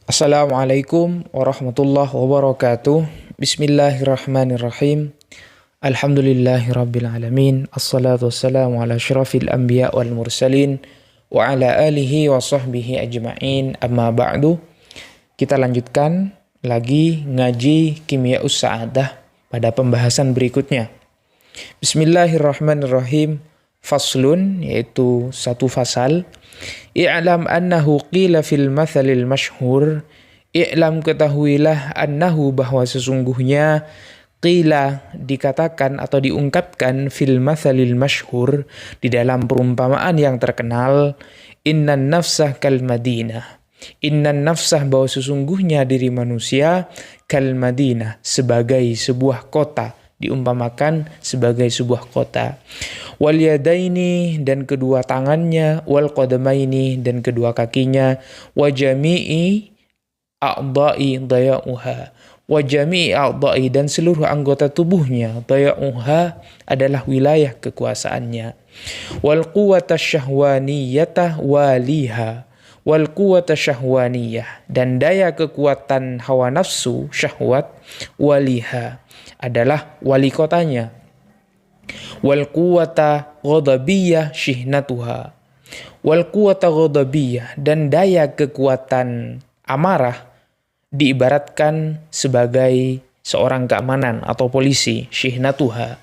Assalamualaikum warahmatullahi wabarakatuh. Bismillahirrahmanirrahim. Alhamdulillahirabbil alamin. Assalatu wassalamu ala asyrafil anbiya wal mursalin wa ala alihi wa sahbihi ajma'in. Amma ba'du. Kita lanjutkan lagi ngaji Kimya'us Sa'adah pada pembahasan berikutnya. Bismillahirrahmanirrahim. Faslun, yaitu satu fasal. I'lam annahu qila fil mathalil masyhur. I'lam, ketahuilah, annahu, bahwa sesungguhnya, qila, dikatakan atau diungkapkan, fil mathalil masyhur, di dalam perumpamaan yang terkenal, innan nafsah kal madinah. Innan nafsah, bahwa sesungguhnya diri manusia, kal madinah, sebagai sebuah kota, diumpamakan sebagai sebuah kota. Wal yadaini, dan kedua tangannya, wal qadamaini, dan kedua kakinya, wa jami'i a'dha'i daya'uha, wa jami'i a'dha'i, dan seluruh anggota tubuhnya, daya'uha, adalah wilayah kekuasaannya. Wal quwwata syahwaniyata waliha, wal quwwata syahwaniyah, dan daya kekuatan hawa nafsu, syahwat, waliha, adalah wali kotanya. Wal quwwata ghadabiyah shihnatuha, wal quwwata ghadabiyah, dan daya kekuatan amarah diibaratkan sebagai seorang keamanan atau polisi, shihnatuha.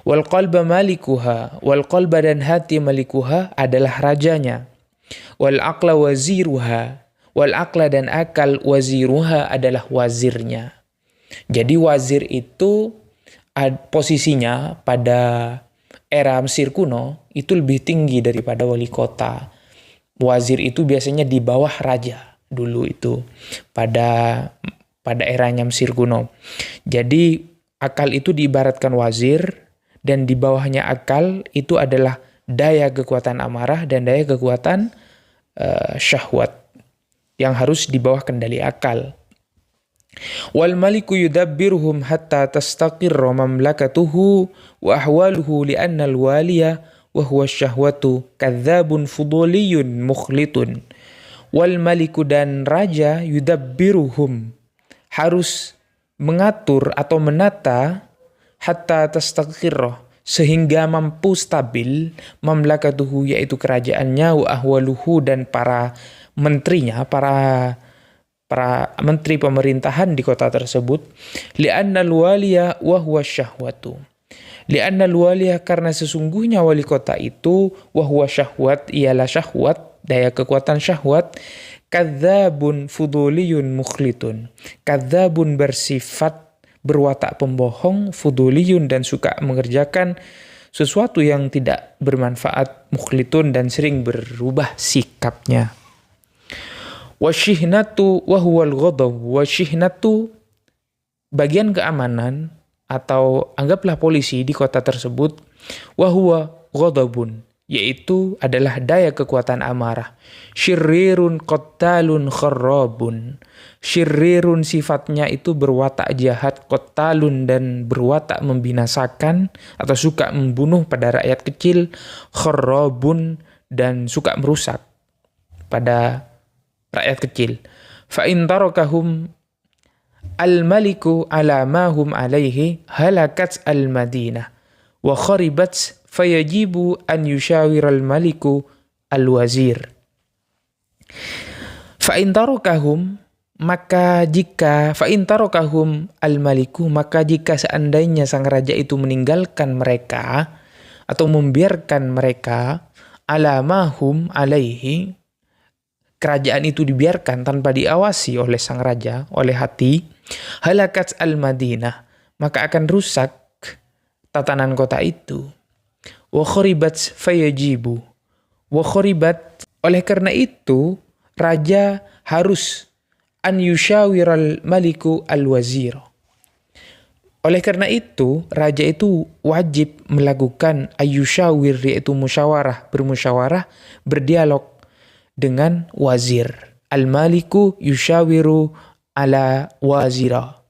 Wal qalba malikuha, wal qalba, dan hati, malikuha, adalah rajanya. Wal aqla waziruha, wal aqla, dan akal, waziruha, adalah wazirnya. Jadi wazir itu posisinya pada era Mesir kuno itu lebih tinggi daripada wali kota. Wazir itu biasanya di bawah raja dulu itu pada eranya Mesir kuno. Jadi akal itu diibaratkan wazir, dan di bawahnya akal itu adalah daya kekuatan amarah dan daya kekuatan syahwat yang harus di bawah kendali akal. Wal maliku yudabbiruhum hatta tastaqirra mamlakatuhu wa ahwaluhu li'anna al-waliya wa huwa syahwatu kadzabun fuduliyun mukhlitun. Wal maliku, dan raja, yudabbiruhum, harus mengatur atau menata, hatta tastaqirra, sehingga mampu stabil, mamlakatuhu, yaitu kerajaannya, wa ahwaluhu, dan para menterinya, para menteri pemerintahan di kota tersebut, li'annal waliya wa huwa syahwatu, li'annal waliya, karena sesungguhnya wali kota itu, wa huwa syahwat, ialah syahwat, daya kekuatan syahwat, kadzabun fuduliyun mukhlitun, kadzabun bersifat berwatak pembohong, fuduliyun, dan suka mengerjakan sesuatu yang tidak bermanfaat, mukhlitun, dan sering berubah sikapnya. Wasyihnatu wahuwal ghadab, wasyihnatu, bagian keamanan atau anggaplah polisi di kota tersebut, wahuwa ghadabun, yaitu adalah daya kekuatan amarah. Syirrirun qattalun kharrabun, syirrirun, sifatnya itu berwatak jahat, qattalun, dan berwatak membinasakan atau suka membunuh pada rakyat kecil, kharrabun, dan suka merusak pada rakyat kecil. Fa in tarakahum al-maliku ala ma hum alaihi halakat al-madinah wa kharibat fayajibu an yushawir al-maliku al-wazir. Fa in tarakahum, maka jika al-maliku, maka jika seandainya sang raja itu meninggalkan mereka atau membiarkan mereka, ala ma hum alaihi, kerajaan itu dibiarkan tanpa diawasi oleh sang raja, oleh hati, halakat al-madinah, maka akan rusak tatanan kota itu. Wa kharibat fayajibu, wa kharibat, oleh karena itu raja harus an yushawiral maliku al-wazir. Oleh karena itu raja itu wajib melakukan ayyushawir, yaitu musyawarah, bermusyawarah, berdialog dengan wazir. Al-maliku yushawiru ala wazira.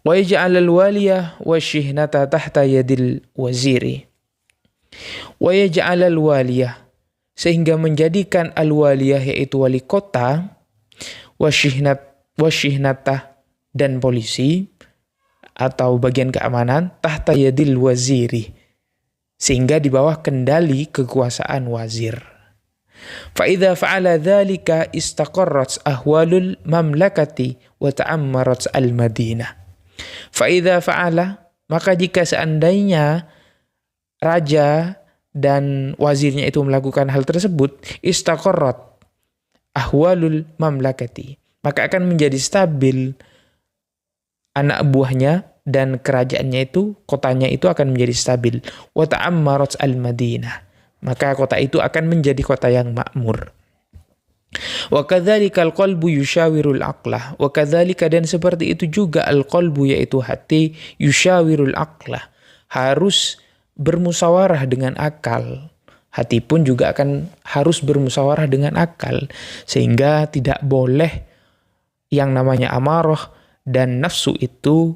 Wa yaj'al al-waliya wa syihnata tahta yadil waziri. Wa yaj'al al-waliya, sehingga menjadikan al-waliyah, yaitu wali kota, wasyihnatah dan polisi atau bagian keamanan tahta yadil waziri, sehingga di bawah kendali kekuasaan wazir. Fa'idha fa'ala dhalika istaqarrat ahwalul mamlakati wa ta'ammarat al-madinah. Fa'idha fa'ala, maka jika seandainya raja dan wazirnya itu melakukan hal tersebut, istaqarrat ahwalul mamlakati, maka akan menjadi stabil anak buahnya dan kerajaannya itu, kotanya itu akan menjadi stabil. Wa ta'ammarat al-madinah, maka kota itu akan menjadi kota yang makmur. Wa kadzalika al-qalbu yushawirul aqlah, wa kadzalika dan seperti itu juga al-qalbu yaitu hati, yushawirul aqlah, harus bermusyawarah dengan akal. Hati pun juga akan harus bermusyawarah dengan akal, sehingga tidak boleh yang namanya amarah dan nafsu itu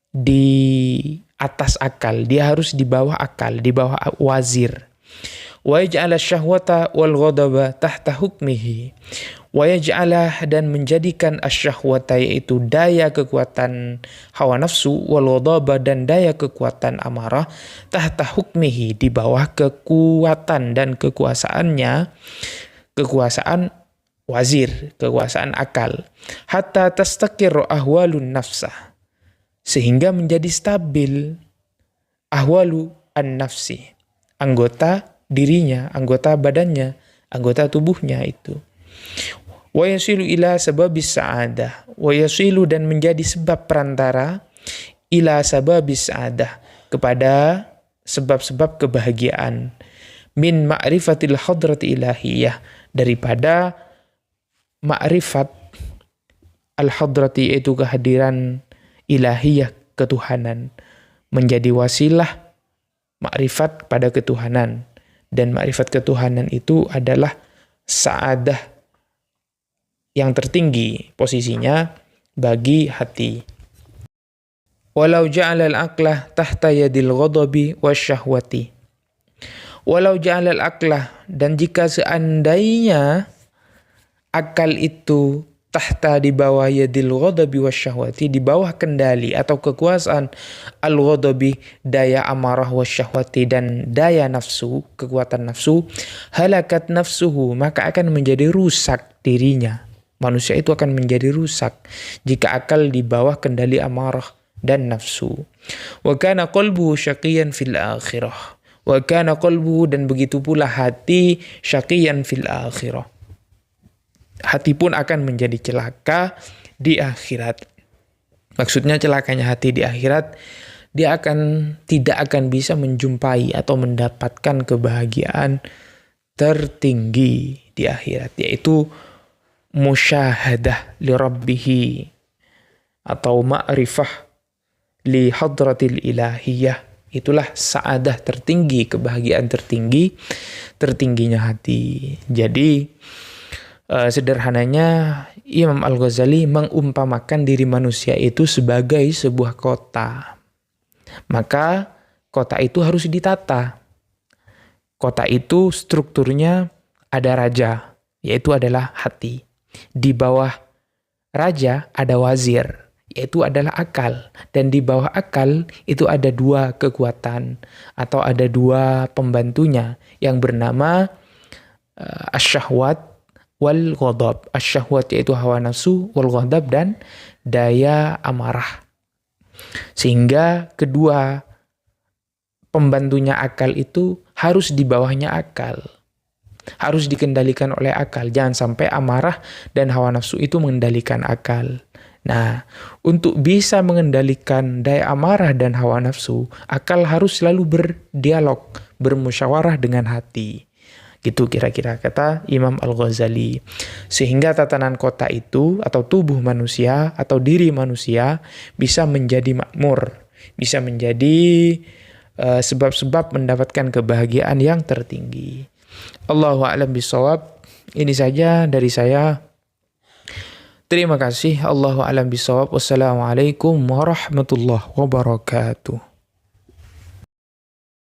di atas akal, dia harus di bawah akal, di bawah wazir. Wa yaj'ala syahwata wal ghadaba tahta hukmihi. Wa yaj'ala dan menjadikan asyahwata yaitu daya kekuatan hawa nafsu, wal ghadaba dan daya kekuatan amarah, tahta hukmihi di bawah kekuatan dan kekuasaannya, kekuasaan wazir, kekuasaan akal. Hatta tastaqir ahwalun nafsah, sehingga menjadi stabil ahwalu an-nafsi, anggota dirinya, anggota badannya, anggota tubuhnya itu. Wa yasilu ila sababis sa'adah, wa yasilu dan menjadi sebab perantara ila sababis sa'adah, kepada sebab-sebab kebahagiaan, min ma'rifatil hadrati ilahiyah, daripada ma'rifat al-hadrati yaitu kehadiran ilahiyah, ketuhanan, menjadi wasilah ma'rifat pada ketuhanan. Dan ma'rifat ketuhanan itu adalah sa'adah yang tertinggi posisinya bagi hati. Walau ja'ala al-aqlah tahta yadil ghadabi wasyahwati. Walau ja'ala al-aqlah, dan jika seandainya akal itu tahta di bawah yadil ghadabi wasyahwati, di bawah kendali atau kekuasaan al-ghadabi, daya amarah, wasyahwati dan daya nafsu, kekuatan nafsu, halakat nafsuhu, maka akan menjadi rusak dirinya. Manusia itu akan menjadi rusak jika akal di bawah kendali amarah dan nafsu. Wa kana qalbuhu syaqiyan fil akhirah. Wa kana qalbuhu, dan begitu pula hati, syaqiyan fil akhirah, hati pun akan menjadi celaka di akhirat. Maksudnya celakanya hati di akhirat, dia tidak akan bisa menjumpai atau mendapatkan kebahagiaan tertinggi di akhirat, yaitu musyahadah li rabbihi atau ma'rifah li hadratil ilahiyah. Itulah sa'adah tertinggi, kebahagiaan tertingginya hati. Jadi sederhananya Imam Al-Ghazali mengumpamakan diri manusia itu sebagai sebuah kota. Maka kota itu harus ditata. Kota itu strukturnya ada raja, yaitu adalah hati. Di bawah raja ada wazir, yaitu adalah akal. Dan di bawah akal itu ada dua kekuatan atau ada dua pembantunya yang bernama asyahwat wal ghadab. Asyahwat yaitu hawa nafsu, wal ghadab dan daya amarah. Sehingga kedua pembantunya akal itu harus di bawahnya akal. Harus dikendalikan oleh akal. Jangan sampai amarah dan hawa nafsu itu mengendalikan akal. Nah, untuk bisa mengendalikan daya amarah dan hawa nafsu, akal harus selalu berdialog, bermusyawarah dengan hati. Gitu kira-kira kata Imam Al-Ghazali. Sehingga tatanan kota itu atau tubuh manusia atau diri manusia bisa menjadi makmur, bisa menjadi sebab-sebab mendapatkan kebahagiaan yang tertinggi. Allahu a'lam bishawab. Ini saja dari saya. Terima kasih. Allahu a'lam bishawab. Wassalamualaikum warahmatullahi wabarakatuh.